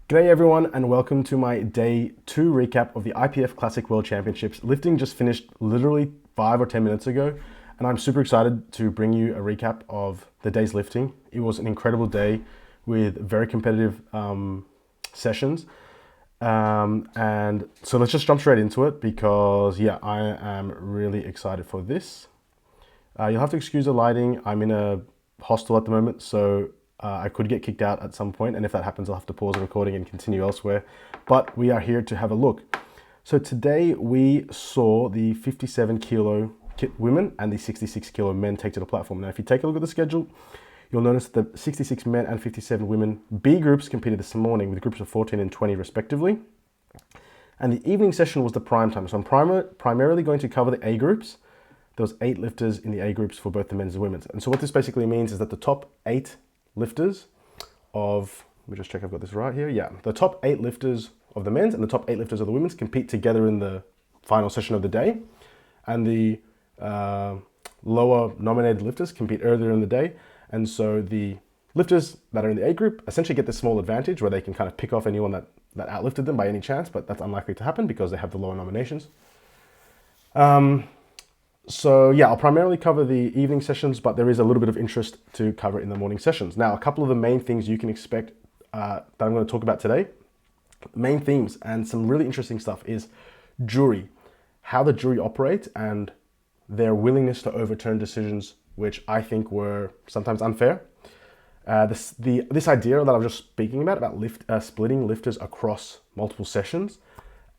G'day everyone and welcome to my day 2 recap of the IPF Classic World Championships. Lifting just finished literally 5 or 10 minutes ago and I'm super excited to bring you a recap of the day's lifting. It was an incredible day with very competitive sessions and so let's just jump straight into it because yeah, I am really excited for this. You'll have to excuse the lighting. I'm in a hostel at the moment, so I could get kicked out at some point, and if that happens, I'll have to pause the recording and continue elsewhere. But we are here to have a look. So today we saw the 57 kilo women and the 66 kilo men take to the platform. Now, if you take a look at the schedule, you'll notice that the 66 men and 57 women B groups competed this morning with groups of 14 and 20 respectively. And the evening session was the prime time. So I'm primarily going to cover the A groups. There was 8 lifters in the A groups for both the men's and women's. And so what this basically means is that the top 8 lifters of, let me just check I've got this right here. Yeah, the top 8 lifters of the men's and the top 8 lifters of the women's compete together in the final session of the day. And the lower nominated lifters compete earlier in the day. And so the lifters that are in the A group essentially get this small advantage where they can kind of pick off anyone that outlifted them by any chance, but that's unlikely to happen because they have the lower nominations. So yeah, I'll primarily cover the evening sessions, but there is a little bit of interest to cover in the morning sessions. Now, a couple of the main things you can expect that I'm going to talk about today, main themes and some really interesting stuff is jury, how the jury operate and their willingness to overturn decisions, which I think were sometimes unfair. This idea that I was just speaking about splitting lifters across multiple sessions.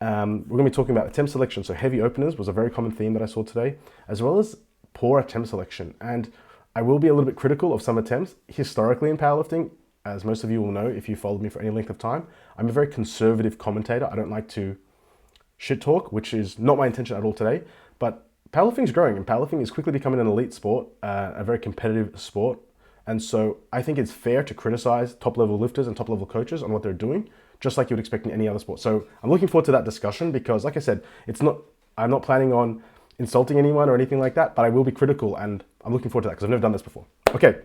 We're going to be talking about attempt selection. So heavy openers was a very common theme that I saw today, as well as poor attempt selection. And I will be a little bit critical of some attempts. Historically in powerlifting, as most of you will know if you followed me for any length of time, I'm a very conservative commentator. I don't like to shit talk, which is not my intention at all today. But powerlifting is growing and powerlifting is quickly becoming an elite sport, a very competitive sport. And so I think it's fair to criticize top level lifters and top level coaches on what they're doing, just like you would expect in any other sport. So I'm looking forward to that discussion because, like I said, I'm not planning on insulting anyone or anything like that, but I will be critical and I'm looking forward to that because I've never done this before. Okay.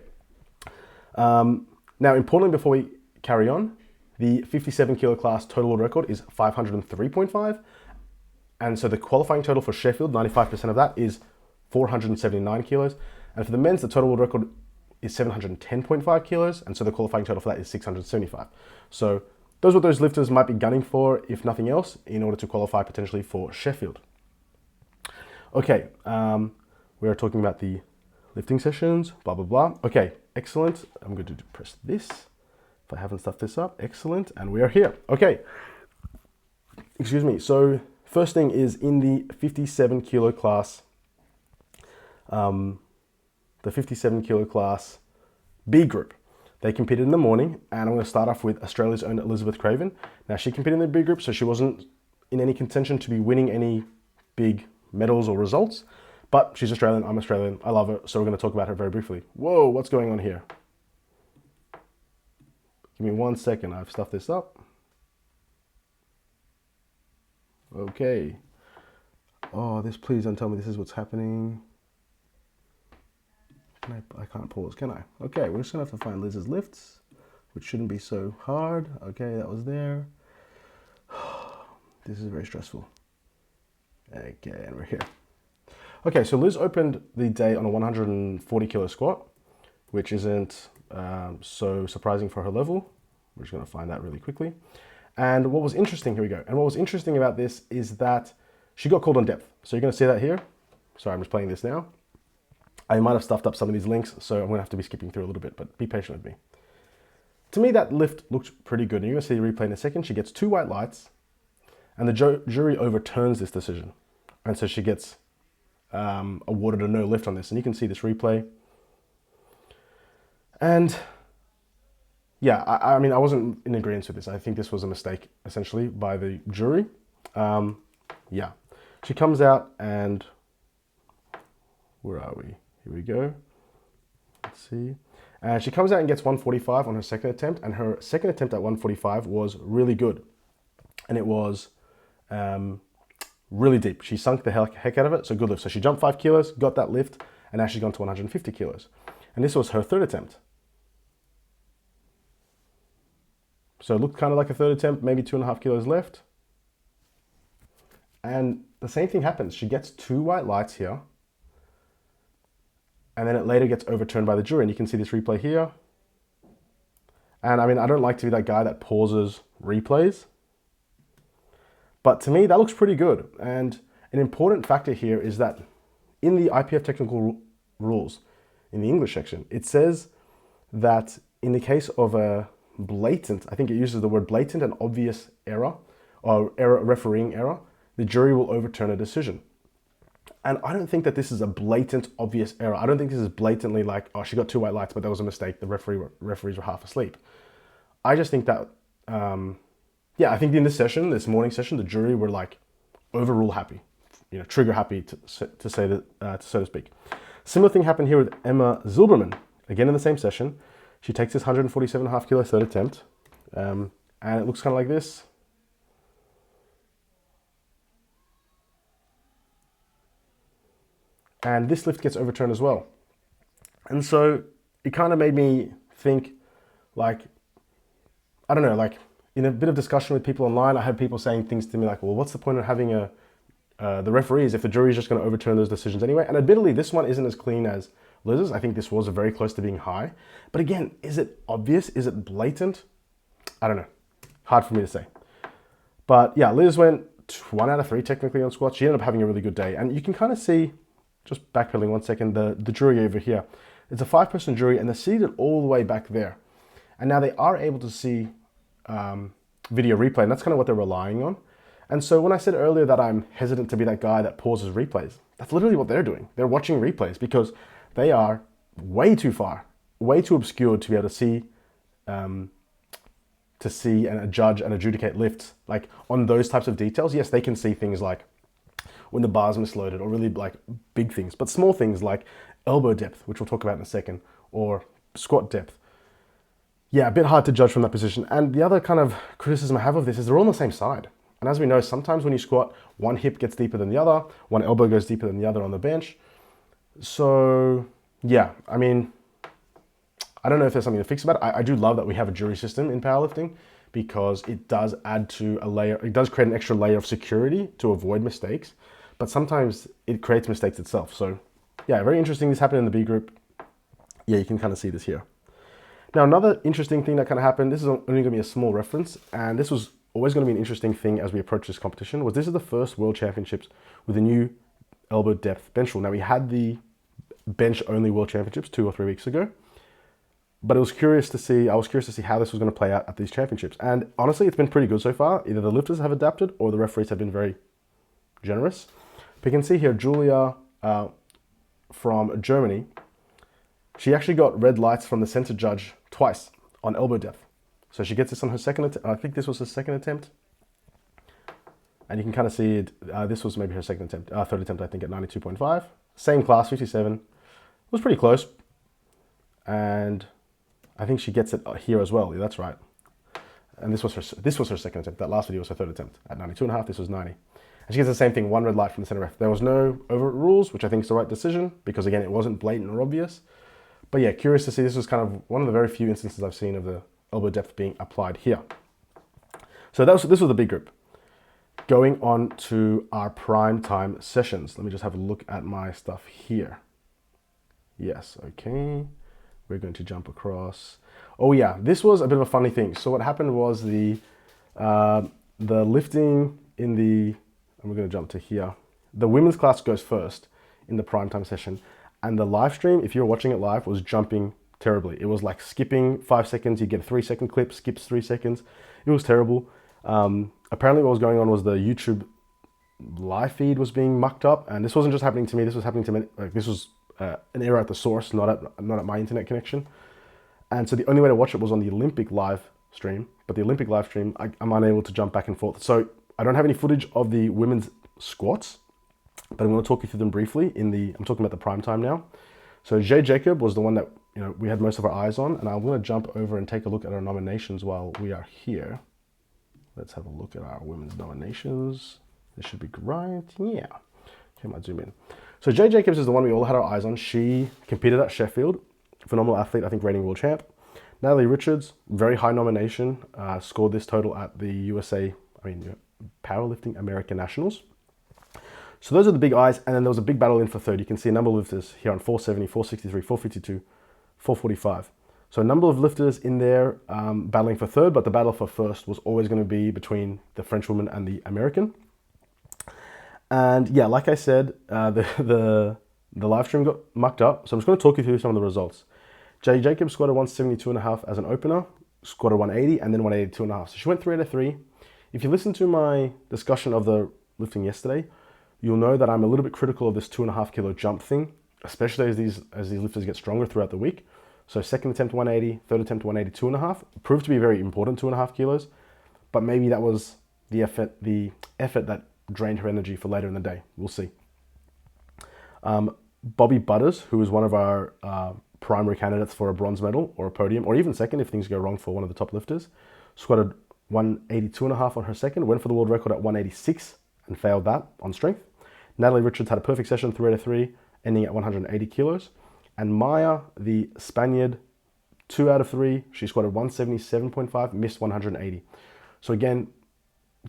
Now, importantly, before we carry on, the 57 kilo class total world record is 503.5. And so the qualifying total for Sheffield, 95% of that is 479 kilos. And for the men's, the total world record is 710.5 kilos. And so the qualifying total for that is 675. So those are what those lifters might be gunning for, if nothing else, in order to qualify potentially for Sheffield. Okay, we are talking about the lifting sessions, blah, blah, blah. Okay, excellent. I'm going to press this. If I haven't stuffed this up, excellent. And we are here. Okay, excuse me. So first thing is in the 57 kilo class, the 57 kilo class B group. They competed in the morning, and I'm going to start off with Australia's own Elizabeth Craven. Now, she competed in the B group, so she wasn't in any contention to be winning any big medals or results, but she's Australian, I'm Australian, I love her, so we're going to talk about her very briefly. Whoa, what's going on here? Give me 1 second, I've stuffed this up. Okay. Oh, please don't tell me this is what's happening. I can't pause, can I? Okay, we're just gonna have to find Liz's lifts, which shouldn't be so hard. Okay, that was there. This is very stressful. Okay, and we're here. Okay, so Liz opened the day on a 140 kilo squat, which isn't so surprising for her level. We're just gonna find that really quickly. And what was interesting, here we go. And what was interesting about this is that she got called on depth. So you're gonna see that here. Sorry, I'm just playing this now. I might have stuffed up some of these links, so I'm gonna have to be skipping through a little bit, but be patient with me. To me, that lift looked pretty good. And you're gonna see the replay in a second. She gets 2 white lights, and the jury overturns this decision. And so she gets awarded a no lift on this. And you can see this replay. And yeah, I mean, I wasn't in agreement with this. I think this was a mistake, essentially, by the jury. Yeah, she comes out and, where are we? Here we go. Let's see. And she comes out and gets 145 on her second attempt, and her second attempt at 145 was really good. And it was really deep. She sunk the heck out of it, so good lift. So she jumped 5 kilos, got that lift, and now she's gone to 150 kilos. And this was her third attempt. So it looked kind of like a third attempt, maybe 2.5 kilos left. And the same thing happens. She gets 2 white lights here. And then it later gets overturned by the jury. And you can see this replay here. And I mean, I don't like to be that guy that pauses replays. But to me, that looks pretty good. And an important factor here is that in the IPF technical rules, in the English section, it says that in the case of a blatant, I think it uses the word blatant and obvious error, or refereeing error, the jury will overturn a decision. And I don't think that this is a blatant, obvious error. I don't think this is blatantly like, oh, she got 2 white lights, but that was a mistake. The referees were half asleep. I just think that, yeah, I think in this session, this morning session, the jury were like overrule happy, you know, trigger happy to say that, so to speak. Similar thing happened here with Emma Zilberman. Again, in the same session, she takes this 147.5 kilo third attempt, and it looks kind of like this. And this lift gets overturned as well. And so it kind of made me think, like, I don't know, like in a bit of discussion with people online, I had people saying things to me like, well, what's the point of having the referees if the jury is just going to overturn those decisions anyway? And admittedly, this one isn't as clean as Liz's. I think this was very close to being high. But again, is it obvious? Is it blatant? I don't know. Hard for me to say. But yeah, Liz went 1 out of 3 technically on squats. She ended up having a really good day. And you can kind of see, just backpedaling 1 second, the jury over here. It's a 5-person jury and they're seated all the way back there. And now they are able to see video replay, and that's kind of what they're relying on. And so when I said earlier that I'm hesitant to be that guy that pauses replays, that's literally what they're doing. They're watching replays because they are way too far, way too obscured to be able to see and judge and adjudicate lifts. Like on those types of details, yes, they can see things like when the bar's misloaded or really like big things, but small things like elbow depth, which we'll talk about in a second, or squat depth. Yeah, a bit hard to judge from that position. And the other kind of criticism I have of this is they're all on the same side. And as we know, sometimes when you squat, one hip gets deeper than the other, one elbow goes deeper than the other on the bench. So yeah, I mean, I don't know if there's something to fix about it. I do love that we have a jury system in powerlifting because it does add to a layer, it does create an extra layer of security to avoid mistakes, but sometimes it creates mistakes itself. So yeah, very interesting. This happened in the B group. Yeah, you can kind of see this here. Now, another interesting thing that kind of happened, this is only going to be a small reference, and this was always going to be an interesting thing as we approach this competition, was this is the first World Championships with a new elbow depth bench rule. Now, we had the bench-only World Championships 2 or 3 weeks ago, but I was curious to see how this was going to play out at these championships. And honestly, it's been pretty good so far. Either the lifters have adapted or the referees have been very generous. But you can see here, Julia from Germany, she actually got red lights from the center judge twice on elbow depth. So she gets this on her second attempt. I think this was her second attempt. And you can kind of see it. This was maybe her third attempt, I think, at 92.5. Same class, 57. It was pretty close. And I think she gets it here as well. Yeah, that's right. And this was her second attempt. That last video was her third attempt at 92.5. This was 90. And she gets the same thing, 1 red light from the center ref. There was no overrules, which I think is the right decision because, again, it wasn't blatant or obvious. But yeah, curious to see. This was kind of one of the very few instances I've seen of the elbow depth being applied here. So this was the big group. Going on to our prime time sessions. Let me just have a look at my stuff here. Yes, okay. We're going to jump across. Oh yeah, this was a bit of a funny thing. So what happened was the lifting in the, and we're going to jump to here. The women's class goes first in the prime time session. And the live stream, if you're watching it live, was jumping terribly. It was like skipping 5 seconds. You get a 3-second clip, skips 3 seconds. It was terrible. Apparently what was going on was the YouTube live feed was being mucked up. And this wasn't just happening to me. This was happening to many. Like, this was an error at the source, not at my internet connection. And so the only way to watch it was on the Olympic live stream. But the Olympic live stream, I'm unable to jump back and forth. So I don't have any footage of the women's squats. But I'm going to talk you through them briefly I'm talking about the prime time now. So Jay Jacob was the one that, we had most of our eyes on, and I'm going to jump over and take a look at our nominations while we are here. Let's have a look at our women's nominations. This should be right. Yeah. Okay, I might zoom in. So Jay Jacobs is the one we all had our eyes on. She competed at Sheffield. Phenomenal athlete, I think reigning world champ. Natalie Richards, very high nomination, scored this total at the Powerlifting American Nationals. So those are the big eyes, and then there was a big battle in for third. You can see a number of lifters here on 470, 463, 452, 445. So a number of lifters in there battling for third, but the battle for first was always going to be between the French woman and the American. And yeah, like I said, the live stream got mucked up, so I'm just going to talk you through some of the results. Jay Jacobs squatted 172.5 as an opener, squatted 180, and then 182.5. So she went 3 out of 3. If you listen to my discussion of the lifting yesterday, you'll know that I'm a little bit critical of this 2.5 kilo jump thing, especially as these lifters get stronger throughout the week. So second attempt 180, third attempt 180, 2.5, proved to be very important, 2.5 kilos, but maybe that was the effort that drained her energy for later in the day. We'll see. Bobby Butters, who is one of our primary candidates for a bronze medal or a podium, or even second if things go wrong for one of the top lifters, squatted 182.5 on her second, went for the world record at 186 and failed that on strength. Natalie Richards had a perfect session, 3 out of 3, ending at 180 kilos. And Maya, the Spaniard, 2 out of 3. She squatted 177.5, missed 180. So again,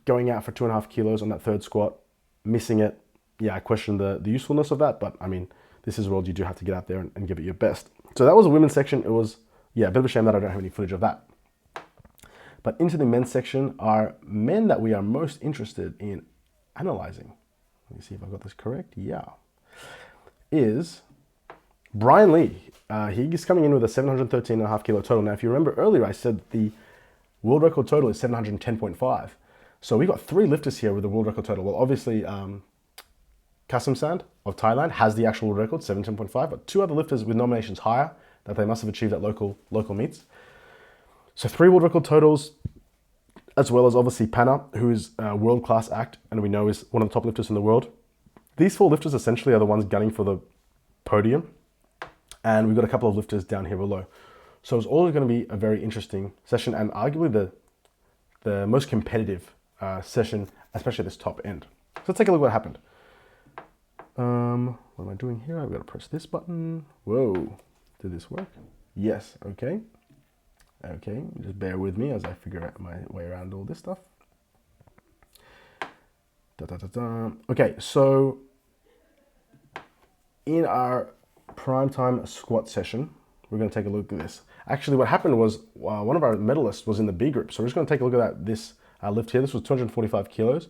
going out for 2.5 kilos on that third squat, missing it. Yeah, I question the usefulness of that, but I mean, this is world, you do have to get out there and give it your best. So that was a women's section. It was, yeah, a bit of a shame that I don't have any footage of that. But into the men's section are men that we are most interested in analyzing. Let me see if I got this correct. Yeah. Is Brian Lee. He's coming in with a 713.5 kilo total. Now, if you remember earlier, I said the world record total is 710.5. So we got 3 lifters here with the world record total. Well, obviously, Kasim Sand of Thailand has the actual world record, 710.5, but 2 other lifters with nominations higher that they must have achieved at local meets. So 3 world record totals, as well as obviously Panna, who is a world-class act, and we know is one of the top lifters in the world. These 4 lifters essentially are the ones gunning for the podium, and we've got a couple of lifters down here below. So it's always going to be a very interesting session, and arguably the most competitive session, especially at this top end. So let's take a look at what happened. What am I doing here? I've got to press this button. Whoa, did this work? Yes, okay. Okay, just bear with me as I figure out my way around all this stuff. Okay, so in our primetime squat session, we're going to take a look at this. Actually, what happened was one of our medalists was in the B group. So we're just going to take a look at this lift here. This was 245 kilos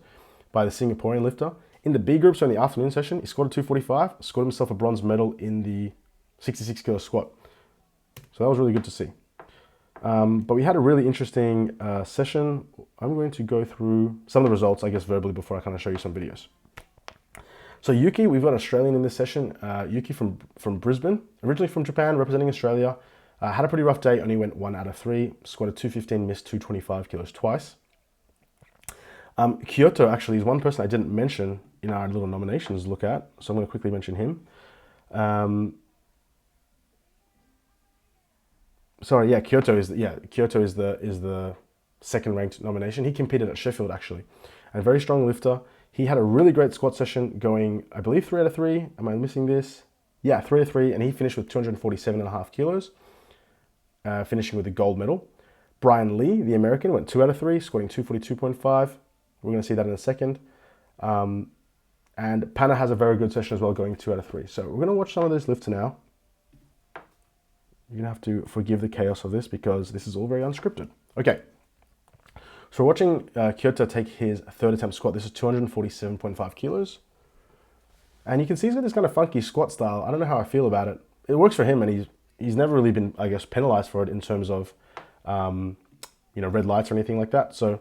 by the Singaporean lifter. In the B group, so in the afternoon session, he squatted 245, scored himself a bronze medal in the 66 kilo squat. So that was really good to see. But we had a really interesting session. I'm going to go through some of the results, I guess, verbally before I kind of show you some videos. So Yuki, we've got an Australian in this session. Yuki from Brisbane, originally from Japan, representing Australia. Had a pretty rough day, only went 1 out of 3, squatted 215, missed 225 kilos twice. Kyoto actually is one person I didn't mention in our little nominations look at, so I'm going to quickly mention him. Kyoto is the second ranked nomination. He competed at Sheffield actually, and a very strong lifter. He had a really great squat session going, I believe 3 out of 3. Am I missing this? Yeah, 3 out of 3, and he finished with 247.5 kilos, finishing with the gold medal. Brian Lee, the American, went 2 out of 3, squatting 242.5. We're going to see that in a second. And Panna has a very good session as well, going 2 out of 3. So we're going to watch some of those lifts now. You're going to have to forgive the chaos of this because this is all very unscripted. Okay. So we're watching Kyoto take his third attempt squat. This is 247.5 kilos. And you can see he's got this kind of funky squat style. I don't know how I feel about it. It works for him, and he's never really been, I guess, penalized for it in terms of, red lights or anything like that. So a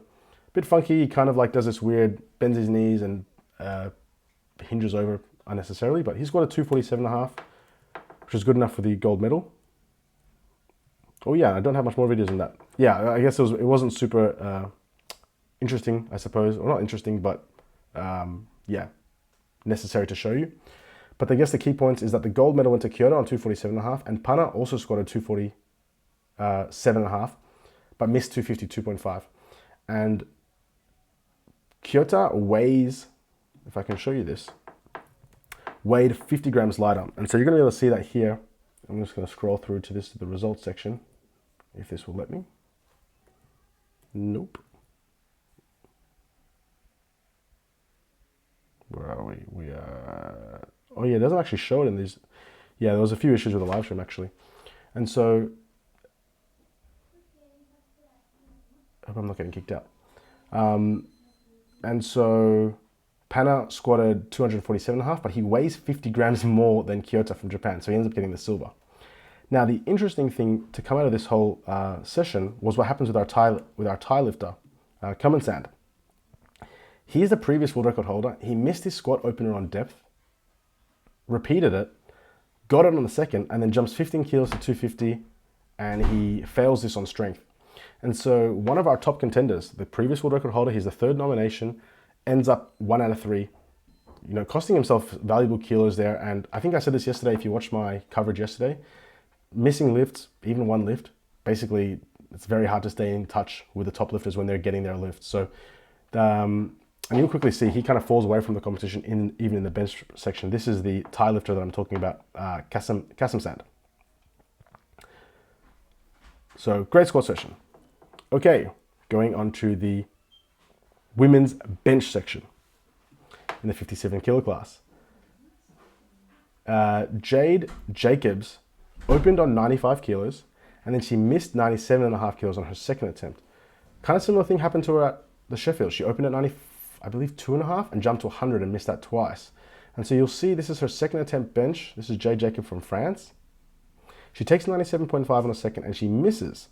bit funky. He kind of like does this weird, bends his knees and hinges over unnecessarily. But he's got a 247.5, which is good enough for the gold medal. Oh yeah, I don't have much more videos than that. Yeah, I guess it wasn't super interesting, I suppose. Or not interesting, but necessary to show you. But I guess the key points is that the gold medal went to Kyoto on 247.5, and Panna also squatted 247.5, but missed 252.5. And Kyoto weighs, if I can show you this, weighed 50 grams lighter. And so you're going to be able to see that here. I'm just going to scroll through to the results section. if this will let me. Nope. Where are we? We are... Oh yeah, it doesn't actually show it in these. Yeah, there was a few issues with the live stream actually. And so, I hope I'm not getting kicked out. And so, Pana squatted 247.5, but he weighs 50 grams more than Kyoto from Japan, so he ends up getting the silver. Now, the interesting thing to come out of this whole session was what happens with our Thai lifter, Kamen Sand. He's the previous world record holder. He missed his squat opener on depth, repeated it, got it on the second, and then jumps 15 kilos to 250, and he fails this on strength. And so one of our top contenders, the previous world record holder, he's the third nomination, ends up 1 out of 3, you know, costing himself valuable kilos there. And I think I said this yesterday, if you watched my coverage yesterday, missing lifts, even one lift, basically it's very hard to stay in touch with the top lifters when they're getting their lifts. So, and you'll quickly see he kind of falls away from the competition even in the bench section. This is the Thai lifter that I'm talking about, Kasim Sand. So great squat session. Okay, going on to the women's bench section in the 57 kilo class. Jade Jacobs opened on 95 kilos, and then she missed 97.5 kilos on her second attempt. Kind of similar thing happened to her at the Sheffield. She opened at 90, I believe 2.5, and jumped to 100 and missed that twice. And so you'll see this is her second attempt bench. This is Jade Jacob from France. She takes 97.5 on the second, and she misses.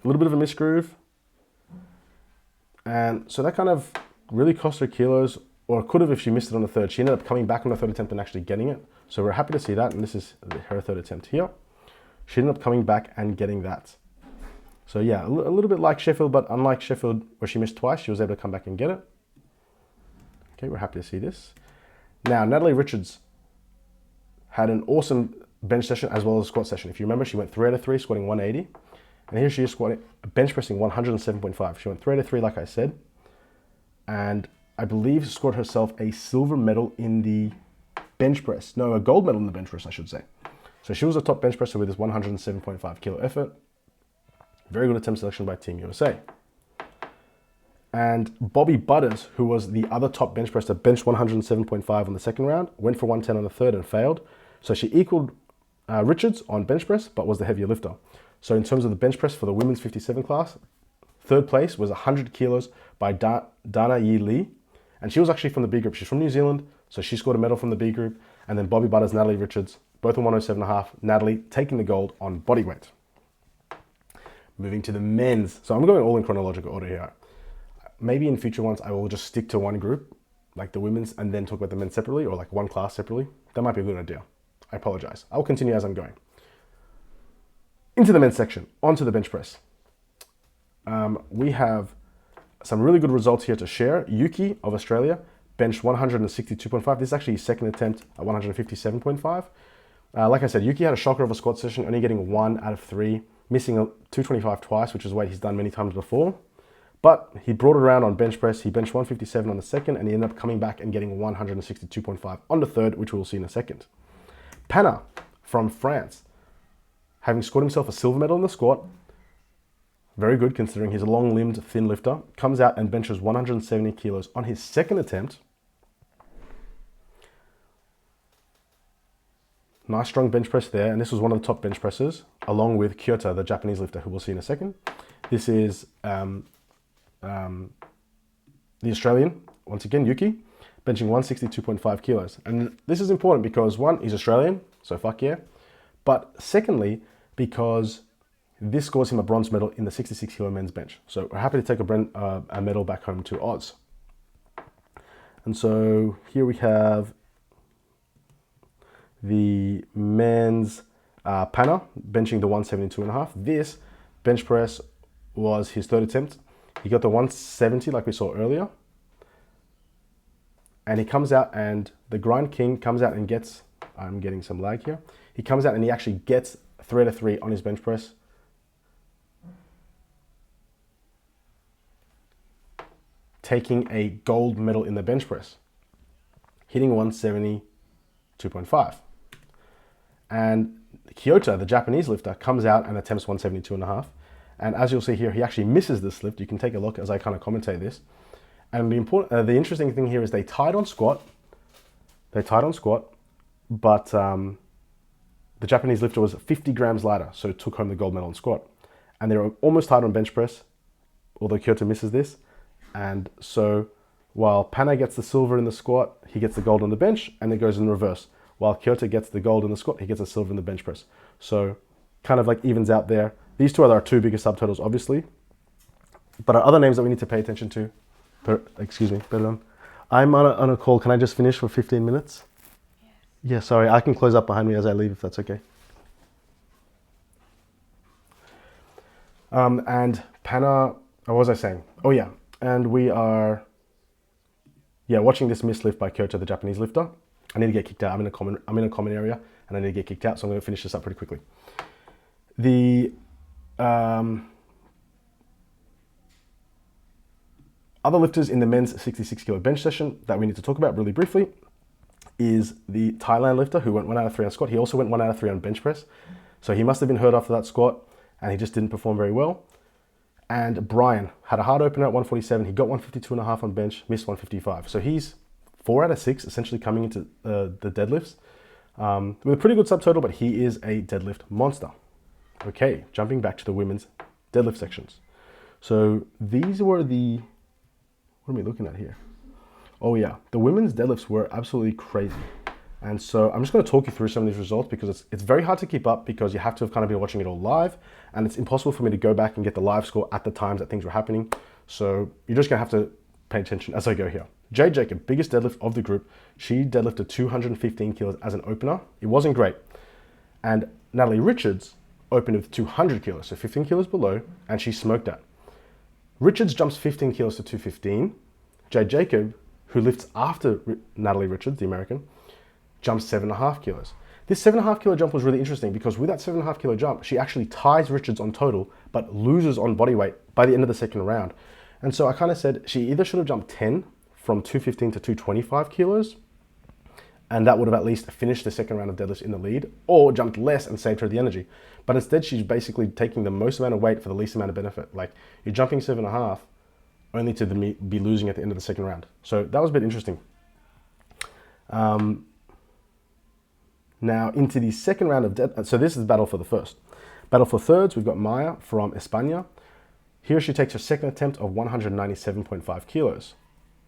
A little bit of a misgroove. And so that kind of really cost her kilos, or could have if she missed it on the third. She ended up coming back on the third attempt and actually getting it. So we're happy to see that, and this is her third attempt here. She ended up coming back and getting that. So yeah, a little bit like Sheffield, but unlike Sheffield where she missed twice, she was able to come back and get it. Okay, we're happy to see this. Now, Natalie Richards had an awesome bench session as well as a squat session. If you remember, she went 3 out of 3, squatting 180. And here she is squatting, bench pressing 107.5. She went 3 out of 3, like I said. And I believe scored herself a silver medal in the bench press. No, a gold medal in the bench press, I should say. So she was a top bench presser with this 107.5 kilo effort. Very good attempt selection by Team USA. And Bobby Butters, who was the other top bench presser, benched 107.5 on the second round, went for 110 on the third and failed. So she equaled Richards on bench press, but was the heavier lifter. So in terms of the bench press for the women's 57 class, third place was 100 kilos by Dana Yi Lee. And she was actually from the B group. She's from New Zealand, so she scored a medal from the B group. And then Bobby Butters, Natalie Richards, both on 107.5. Natalie taking the gold on body weight. Moving to the men's. So I'm going all in chronological order here. Maybe in future ones, I will just stick to one group, like the women's, and then talk about the men separately, or like one class separately. That might be a good idea. I apologize. I'll continue as I'm going. Into the men's section, onto the bench press. We have some really good results here to share. Yuki of Australia benched 162.5. This is actually his second attempt at 157.5. Like I said, Yuki had a shocker of a squat session, only getting 1 out of 3, missing a 225 twice, which is weight he's done many times before. But he brought it around on bench press. He benched 157 on the second, and he ended up coming back and getting 162.5 on the third, which we'll see in a second. Pana from France, having scored himself a silver medal in the squat, very good considering he's a long-limbed thin lifter, comes out and benches 170 kilos on his second attempt. Nice strong bench press there, and this was one of the top bench presses, along with Kyoto, the Japanese lifter, who we'll see in a second. This is the Australian, once again, Yuki, benching 162.5 kilos. And this is important because, one, he's Australian, so fuck yeah. But secondly, because this scores him a bronze medal in the 66 kilo men's bench. So we're happy to take a medal back home to Oz. And so here we have the men's Pana benching the 172.5. This bench press was his third attempt. He got the 170 like we saw earlier. And he comes out, and the Grind King comes out and gets, I'm getting some lag here. He comes out and he actually gets 3 out of 3 on his bench press. Taking a gold medal in the bench press, hitting 172.5. And Kyoto, the Japanese lifter, comes out and attempts 172.5. And as you'll see here, he actually misses this lift. You can take a look as I kind of commentate this. And the interesting thing here is they tied on squat. But the Japanese lifter was 50 grams lighter, so took home the gold medal in squat. And they were almost tied on bench press, although Kyoto misses this. And so while Pana gets the silver in the squat, he gets the gold on the bench, and it goes in reverse. While Kyoto gets the gold in the squat, he gets the silver in the bench press. So kind of like evens out there. These two are our two biggest subtotals, obviously. But our other names that we need to pay attention to, excuse me, perdón. I'm on a call. Can I just finish for 15 minutes? Yes. Yeah, sorry. I can close up behind me as I leave if that's okay. And Pana, what was I saying? Oh yeah, and we are, watching this missed lift by Kyoto, the Japanese lifter. I need to get kicked out. I'm in a common area, and I need to get kicked out, so I'm going to finish this up pretty quickly. The other lifters in the men's 66 kilo bench session that we need to talk about really briefly is the Thailand lifter who went 1 out of 3 on squat. He also went 1 out of 3 on bench press. So he must have been hurt after that squat, and he just didn't perform very well. And Brian had a hard opener at 147. He got 152.5 on bench, missed 155. So he's 4 out of 6 essentially coming into the deadlifts with a pretty good subtotal, but he is a deadlift monster. Okay, jumping back to the women's deadlift sections. So these were what are we looking at here? Oh yeah, the women's deadlifts were absolutely crazy. And so I'm just going to talk you through some of these results because it's very hard to keep up because you have to have kind of been watching it all live, and it's impossible for me to go back and get the live score at the times that things were happening. So you're just going to have to pay attention as I go here. Jade Jacob, biggest deadlift of the group. She deadlifted 215 kilos as an opener. It wasn't great. And Natalie Richards opened with 200 kilos, so 15 kilos below, and she smoked that. Richards jumps 15 kilos to 215. Jade Jacob, who lifts after Natalie Richards, the American, jumps 7.5 kilos. This 7.5 kilo jump was really interesting because with that 7.5 kilo jump, she actually ties Richards on total, but loses on body weight by the end of the second round. And so I kind of said she either should have jumped 10 from 215 to 225 kilos, and that would have at least finished the second round of deadlifts in the lead, or jumped less and saved her the energy. But instead, she's basically taking the most amount of weight for the least amount of benefit. Like, you're jumping 7.5 only to be losing at the end of the second round. So that was a bit interesting. Now into the second round of deadlift. So this is the battle for the first. Battle for thirds, we've got Maya from España. Here she takes her second attempt of 197.5 kilos.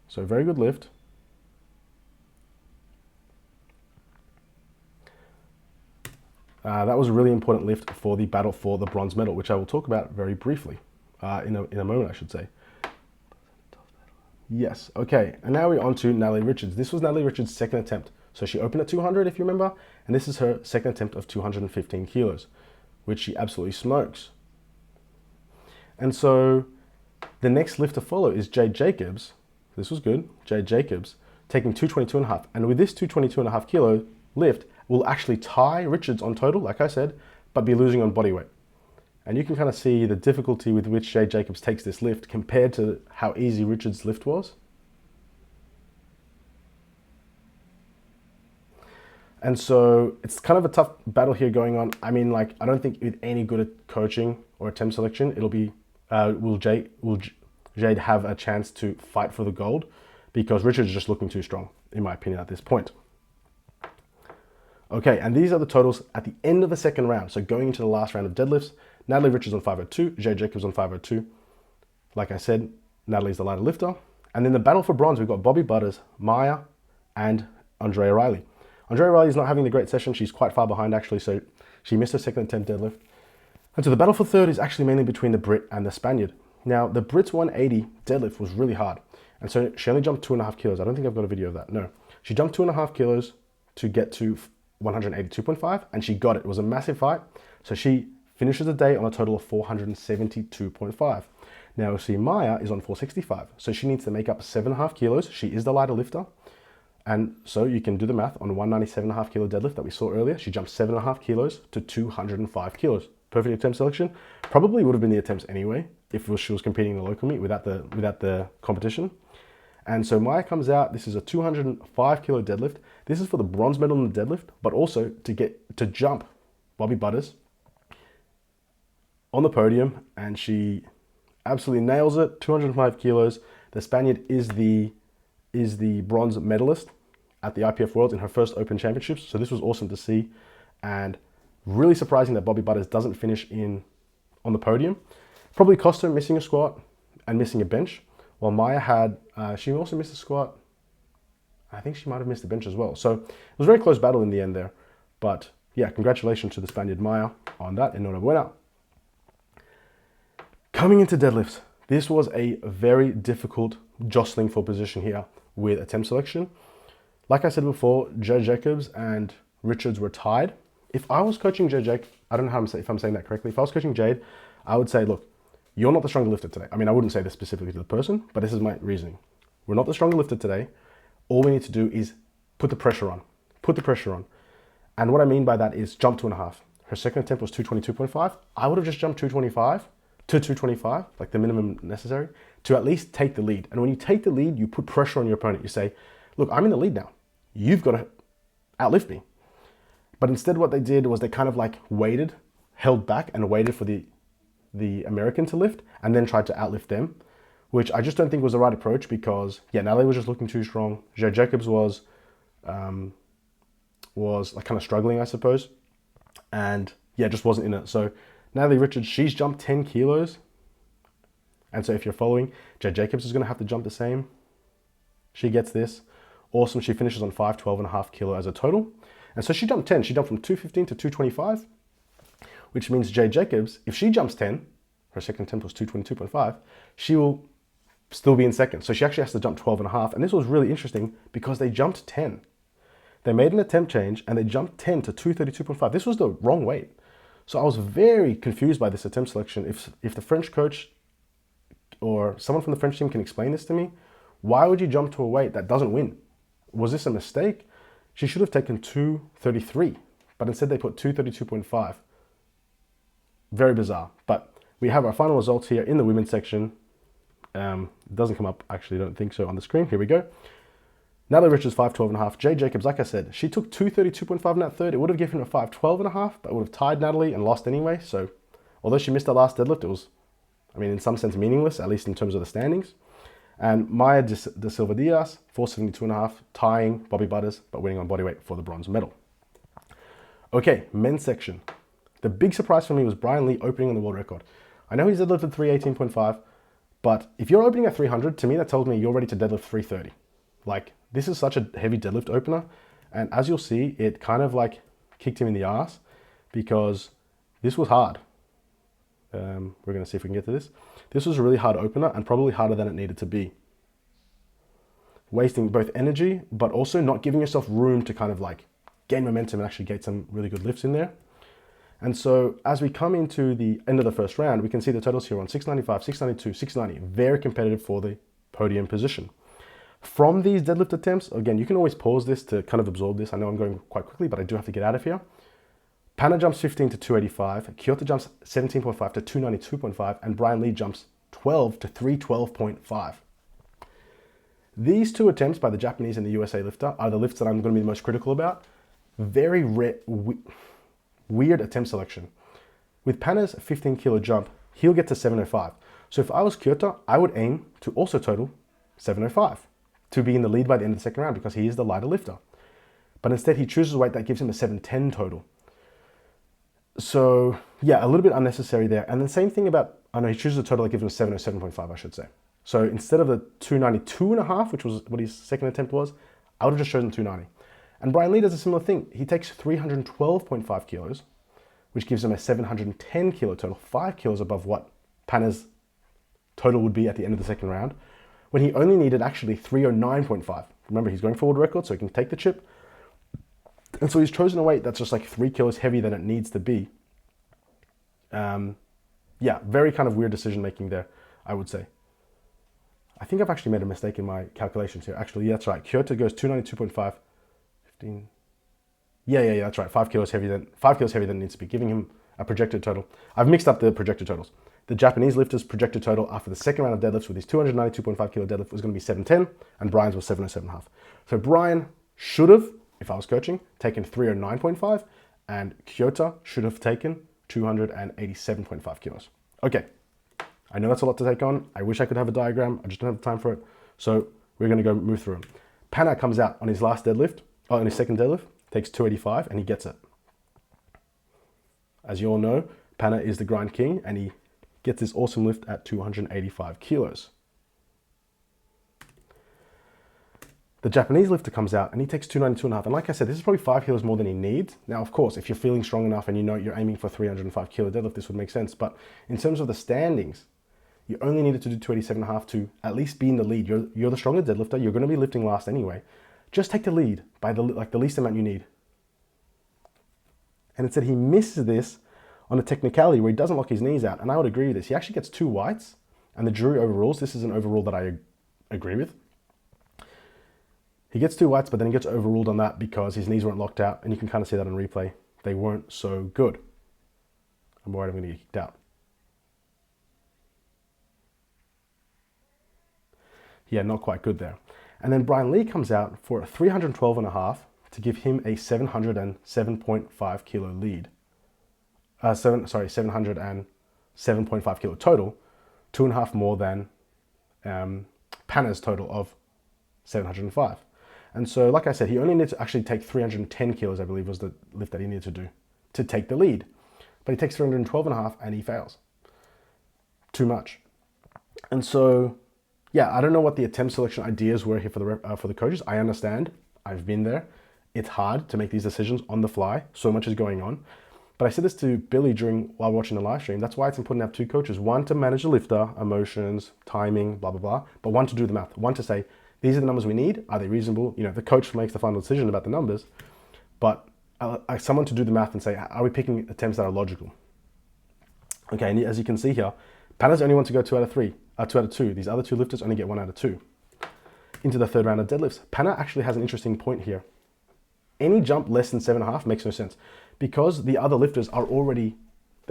So very good lift. That was a really important lift for the battle for the bronze medal, which I will talk about very briefly in a moment, I should say. Yes, okay, and now we're on to Natalie Richards. This was Natalie Richards' second attempt. So she opened at 200, if you remember, and this is her second attempt of 215 kilos, which she absolutely smokes. And so the next lift to follow is Jade Jacobs. This was good. Jade Jacobs taking 222.5, and with this 222.5 kilo lift, will actually tie Richards on total, like I said, but be losing on body weight. And you can kind of see the difficulty with which Jade Jacobs takes this lift compared to how easy Richards' lift was. And so it's kind of a tough battle here going on. I mean, like, I don't think with any good at coaching or attempt selection, it'll be, will Jade have a chance to fight for the gold? Because Richards is just looking too strong, in my opinion, at this point. Okay, and these are the totals at the end of the second round. So going into the last round of deadlifts, Natalie Richards on 502, Jade Jacobs on 502. Like I said, Natalie's the lighter lifter. And then the battle for bronze, we've got Bobby Butters, Maya, and Andrea Riley. Andrea Riley's not having the great session. She's quite far behind, actually, so she missed her second attempt deadlift. And so the battle for third is actually mainly between the Brit and the Spaniard. Now, the Brit's 180 deadlift was really hard. And so she only jumped 2.5 kilos. I don't think I've got a video of that. No. She jumped 2.5 kilos to get to 182.5, and she got it. It was a massive fight. So she finishes the day on a total of 472.5. Now, you see Maya is on 465. So she needs to make up 7.5 kilos. She is the lighter lifter. And so you can do the math on 197.5 kilo deadlift that we saw earlier. She jumped 7.5 kilos to 205 kilos. Perfect attempt selection. Probably would have been the attempts anyway if she was competing in the local meet without the competition. And so Maya comes out. This is a 205 kilo deadlift. This is for the bronze medal in the deadlift, but also to jump Bobby Butters, on the podium, and she absolutely nails it. 205 kilos. The Spaniard is the bronze medalist at the IPF Worlds in her first Open Championships. So this was awesome to see, and really surprising that Bobby Butters doesn't finish on the podium. Probably cost her missing a squat and missing a bench. While Maya had, she also missed a squat. I think she might have missed a bench as well. So it was a very close battle in the end there. But yeah, congratulations to the Spaniard Maya on that. Enhorabuena. Coming into deadlifts, this was a very difficult jostling for position here with attempt selection. Like I said before, Joe Jacobs and Richards were tied. If I was coaching Jake, I don't know if I'm saying that correctly. If I was coaching Jade, I would say, look, you're not the stronger lifter today. I mean, I wouldn't say this specifically to the person, but this is my reasoning. We're not the stronger lifter today. All we need to do is put the pressure on. Put the pressure on. And what I mean by that is jump 2.5. Her second attempt was 222.5. I would have just jumped 225, like the minimum necessary, to at least take the lead. And when you take the lead, you put pressure on your opponent. You say, look, I'm in the lead now. You've got to outlift me. But instead what they did was they kind of like waited, held back and waited for the American to lift and then tried to outlift them, which I just don't think was the right approach because, yeah, Natalie was just looking too strong. Joe Jacobs was like kind of struggling, I suppose. And yeah, just wasn't in it. So Natalie Richards, she's jumped 10 kilos. And so if you're following, Joe Jacobs is going to have to jump the same. She gets this. Awesome. She finishes on 512.5 kilo as a total. And so she jumped 10. She jumped from 215 to 225, which means Jay Jacobs, if she jumps 10, her second attempt was 222.5, she will still be in second. So she actually has to jump 12.5. And this was really interesting because they jumped 10. They made an attempt change and they jumped 10 to 232.5. This was the wrong weight. So I was very confused by this attempt selection. If the French coach or someone from the French team can explain this to me, why would you jump to a weight that doesn't win? Was this a mistake? She should have taken 233, but instead they put 232.5. Very bizarre. But we have our final results here in the women's section. It doesn't come up, actually, I don't think so on the screen. Here we go. Natalie Richards, 512.5. Jay Jacobs, like I said, she took 232.5 in that third. It would have given her 512.5, but it would have tied Natalie and lost anyway. So although she missed her last deadlift, it was, I mean, in some sense meaningless, at least in terms of the standings. And Maya de Silva Diaz, 472.5, tying Bobby Butters, but winning on bodyweight for the bronze medal. Okay, men's section. The big surprise for me was Brian Lee opening on the world record. I know he's deadlifted 318.5, but if you're opening at 300, to me that tells me you're ready to deadlift 330. Like, this is such a heavy deadlift opener, and as you'll see, it kind of like kicked him in the ass because this was hard. We're going to see if we can get to this. This was a really hard opener and probably harder than it needed to be. Wasting both energy, but also not giving yourself room to kind of like gain momentum and actually get some really good lifts in there. And so as we come into the end of the first round, we can see the totals here on 695, 692, 690. Very competitive for the podium position. From these deadlift attempts, again, you can always pause this to kind of absorb this. I know I'm going quite quickly, but I do have to get out of here. Panna jumps 15 to 285, Kyoto jumps 17.5 to 292.5, and Brian Lee jumps 12 to 312.5. These two attempts by the Japanese and the USA lifter are the lifts that I'm going to be the most critical about. Very weird attempt selection. With Panna's 15 kilo jump, he'll get to 705. So if I was Kyoto, I would aim to also total 705 to be in the lead by the end of the second round because he is the lighter lifter. But instead he chooses a weight that gives him a 710 total. So yeah, a little bit unnecessary there. And the same thing about, I know he chooses a total that gives him a 707.5, I should say. So instead of the 292.5, which was what his second attempt was, I would have just chosen 290. And Brian Lee does a similar thing. He takes 312.5 kilos, which gives him a 710 kilo total, 5 kilos above what Panna's total would be at the end of the second round, when he only needed actually 309.5. Remember, he's going for world record, so he can take the chip. And so he's chosen a weight that's just like 3 kilos heavier than it needs to be. Yeah, very kind of weird decision making there, I would say. I think I've actually made a mistake in my calculations here. Actually, yeah, that's right. Kyoto goes 292.5, 15. Yeah, that's right. 5 kilos heavier than it needs to be, giving him a projected total. I've mixed up the projected totals. The Japanese lifter's projected total after the second round of deadlifts with his 292.5 kilo deadlift was going to be 710, and Brian's was 707.5. So Brian should have, if I was coaching, taken 309.5 and Kyoto should have taken 287.5 kilos. Okay, I know that's a lot to take on. I wish I could have a diagram. I just don't have the time for it. So we're going to go move through them. Pana comes out on his last deadlift, on his second deadlift, takes 285 and he gets it. As you all know, Pana is the grind king and he gets this awesome lift at 285 kilos. The Japanese lifter comes out and he takes 292.5. And like I said, this is probably 5 kilos more than he needs. Now, of course, if you're feeling strong enough and you know you're aiming for 305 kilo deadlift, this would make sense. But in terms of the standings, you only needed to do 287.5 to at least be in the lead. You're the stronger deadlifter. You're going to be lifting last anyway. Just take the lead by the least amount you need. And it said he misses this on a technicality where he doesn't lock his knees out. And I would agree with this. He actually gets 2 whites and the jury overrules. This is an overrule that I agree with. He gets 2 whites, but then he gets overruled on that because his knees weren't locked out. And you can kind of see that on replay. They weren't so good. I'm worried I'm going to get kicked out. Yeah, not quite good there. And then Brian Lee comes out for a 312.5 to give him a 707.5 kilo lead. 707.5 kilo total, 2.5 more than Pana's total of 705. And so, like I said, he only needed to actually take 310 kilos, I believe was the lift that he needed to do to take the lead. But he takes 312.5 and he fails. Too much. And so, yeah, I don't know what the attempt selection ideas were here for the coaches. I understand. I've been there. It's hard to make these decisions on the fly. So much is going on. But I said this to Billy while watching the live stream. That's why it's important to have 2 coaches. One to manage the lifter, emotions, timing, blah, blah, blah. But one to do the math. One to say, these are the numbers we need. Are they reasonable? You know, the coach makes the final decision about the numbers. But someone to do the math and say, are we picking attempts that are logical? Okay, and as you can see here, Pana's only want to go 2 out of 3. 2 out of 2. These other 2 lifters only get 1 out of 2. Into the third round of deadlifts. Pana actually has an interesting point here. Any jump less than 7.5 makes no sense. Because the other lifters are already,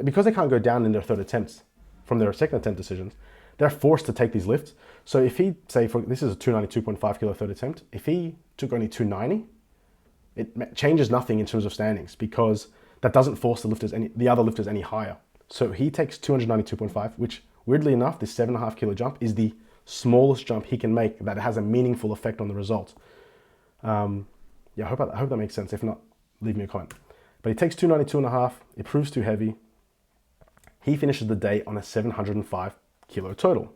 because they can't go down in their third attempts from their second attempt decisions, they're forced to take these lifts. So if he, say, this is a 292.5 kilo third attempt, if he took only 290, it changes nothing in terms of standings because that doesn't force the other lifters any higher. So he takes 292.5, which weirdly enough, this 7.5 kilo jump is the smallest jump he can make that has a meaningful effect on the result. Yeah, I hope that makes sense. If not, leave me a comment. But he takes 292.5. It proves too heavy. He finishes the day on a 705 kilo total.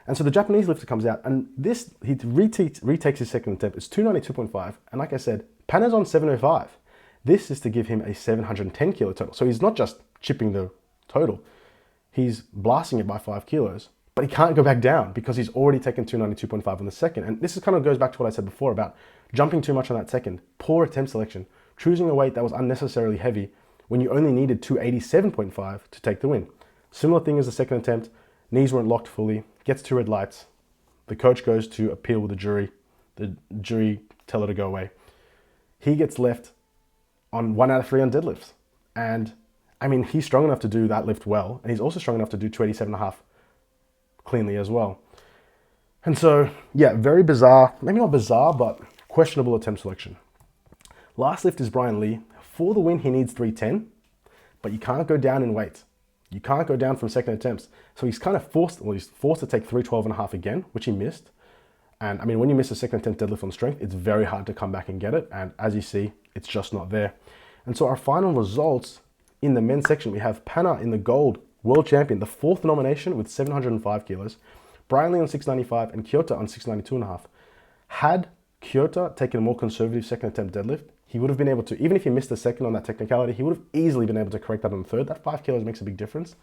And so the Japanese lifter comes out, and this, he retakes his second attempt. It's 292.5. And like I said, Pana's on 705. This is to give him a 710 kilo total. So he's not just chipping the total. He's blasting it by 5 kilos. But he can't go back down because he's already taken 292.5 on the second. And this kind of goes back to what I said before about jumping too much on that second. Poor attempt selection. Choosing a weight that was unnecessarily heavy when you only needed 287.5 to take the win. Similar thing as the second attempt. Knees weren't locked fully. Gets 2 red lights. The coach goes to appeal with the jury. The jury tell her to go away. He gets left on 1 out of 3 on deadlifts. And I mean, he's strong enough to do that lift well. And he's also strong enough to do 287.5 cleanly as well. And so, yeah, very bizarre. Maybe not bizarre, but questionable attempt selection. Last lift is Brian Lee. For the win, he needs 310, but you can't go down in weight. You can't go down from second attempts. So he's kind of forced to take 312.5 again, which he missed. And I mean, when you miss a second attempt deadlift on strength, it's very hard to come back and get it. And as you see, it's just not there. And so our final results in the men's section, we have Pana in the gold world champion, the 4th nomination with 705 kilos, Brian Lee on 695 and Kyoto on 692.5. Had Kyoto taken a more conservative second attempt deadlift, he would have been able to, even if he missed the second on that technicality, he would have easily been able to correct that on the third. That 5 kilos makes a big difference.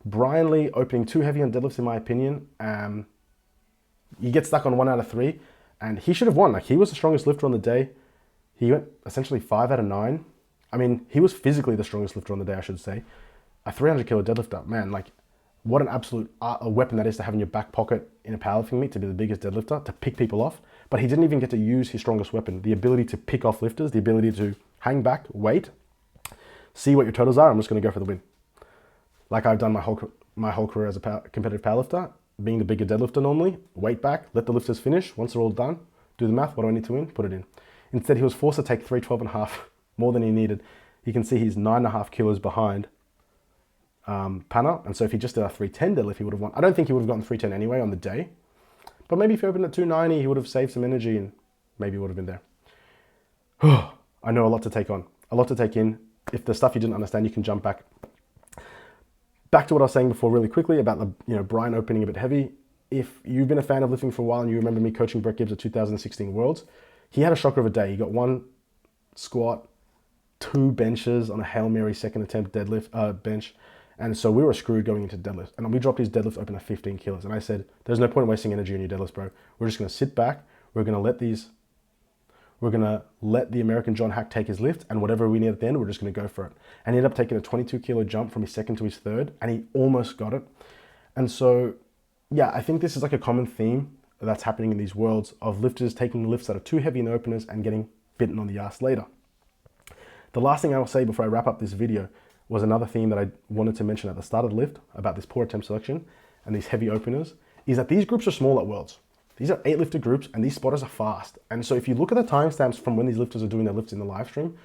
Brian Lee opening too heavy on deadlifts, in my opinion. He gets stuck on 1 out of 3, and he should have won. Like, he was the strongest lifter on the day. He went essentially 5 out of 9. I mean, he was physically the strongest lifter on the day, I should say. A 300 kilo deadlifter, man, like, what an absolute a weapon that is to have in your back pocket in a powerlifting meet, to be the biggest deadlifter, to pick people off. But he didn't even get to use his strongest weapon, the ability to pick off lifters, the ability to hang back, wait, see what your totals are. I'm just going to go for the win. Like I've done my whole career as a competitive powerlifter, being the bigger deadlifter normally, wait back, let the lifters finish. Once they're all done, do the math. What do I need to win? Put it in. Instead, he was forced to take 312.5 more than he needed. You can see he's 9.5 kilos behind Panna. And so if he just did a 310 deadlift, he would have won. I don't think he would have gotten 310 anyway on the day. But maybe if he opened at 290, he would have saved some energy and maybe would have been there. I know a lot to take on, a lot to take in. If the stuff you didn't understand, you can jump back. Back to what I was saying before really quickly about the Brian opening a bit heavy. If you've been a fan of lifting for a while and you remember me coaching Brett Gibbs at 2016 Worlds, he had a shocker of a day. He got 1 squat, 2 benches on a Hail Mary second attempt deadlift bench. And so we were screwed going into deadlift. And we dropped his deadlift open at 15 kilos. And I said, there's no point in wasting energy on your deadlifts, bro. We're just going to sit back. We're going to let the American John Hack take his lift, and whatever we need at the end, we're just going to go for it. And he ended up taking a 22 kilo jump from his second to his third, and he almost got it. And so, yeah, I think this is like a common theme that's happening in these worlds of lifters taking lifts that are too heavy in the openers and getting bitten on the ass later. The last thing I will say before I wrap up this video was another theme that I wanted to mention at the start of the lift about this poor attempt selection and these heavy openers, is that these groups are small at Worlds. These are 8 lifter groups, and these spotters are fast. And so if you look at the timestamps from when these lifters are doing their lifts in the live stream,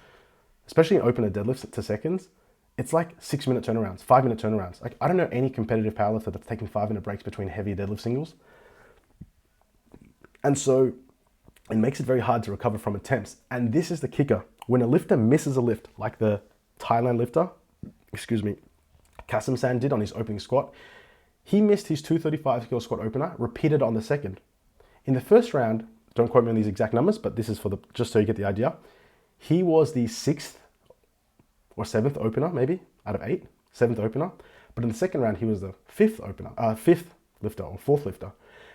especially in opener deadlifts to seconds, it's like 6-minute turnarounds, 5-minute turnarounds. Like, I don't know any competitive powerlifter that's taking 5-minute breaks between heavy deadlift singles. And so it makes it very hard to recover from attempts. And this is the kicker. When a lifter misses a lift, like the Thailand lifter, Kasim San did on his opening squat, he missed his 235 kilo squat opener, repeated on the second. In the first round, don't quote me on these exact numbers, but this is for just so you get the idea. He was the 6th or 7th opener, maybe out of 8, 7th opener. But in the second round, he was the 5th lifter or 4th lifter.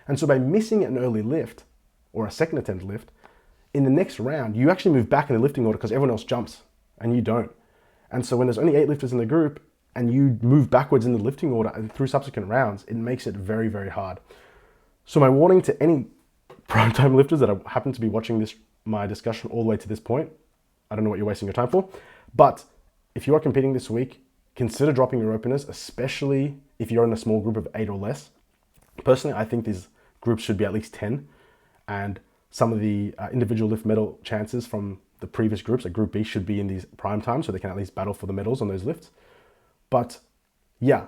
And so by missing an early lift or a second attempt lift, in the next round, you actually move back in the lifting order because everyone else jumps and you don't. And so when there's only 8 lifters in the group and you move backwards in the lifting order and through subsequent rounds, it makes it very, very hard. So my warning to any primetime lifters that happen to be watching my discussion all the way to this point, I don't know what you're wasting your time for, but if you are competing this week, consider dropping your openers, especially if you're in a small group of 8 or less. Personally, I think these groups should be at least 10, and some of the individual lift medal chances from the previous groups, like Group B, should be in these prime times so they can at least battle for the medals on those lifts. But yeah,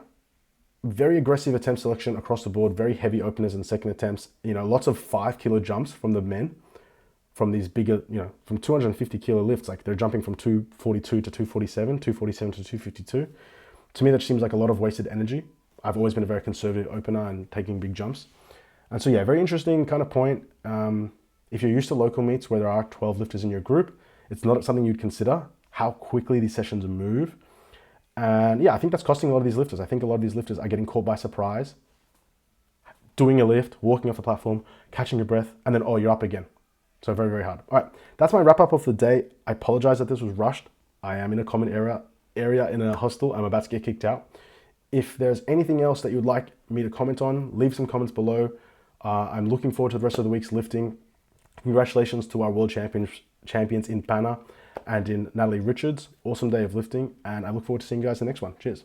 very aggressive attempt selection across the board, very heavy openers and second attempts, lots of 5 kilo jumps from the men, from these bigger, from 250 kilo lifts, like they're jumping from 242 to 247, 247 to 252. To me, that seems like a lot of wasted energy. I've always been a very conservative opener and taking big jumps. And so yeah, very interesting kind of point. If you're used to local meets where there are 12 lifters in your group, it's not something you'd consider, how quickly these sessions move. And yeah, I think that's costing a lot of these lifters. I think a lot of these lifters are getting caught by surprise, doing a lift, walking off the platform, catching your breath, and then, oh, you're up again. So very, very hard. All right, that's my wrap up of the day. I apologize that this was rushed. I am in a common area in a hostel. I'm about to get kicked out. If there's anything else that you would like me to comment on, leave some comments below. I'm looking forward to the rest of the week's lifting. Congratulations to our world champions in Panna and in Natalie Richards. Awesome day of lifting, and I look forward to seeing you guys in the next one. Cheers.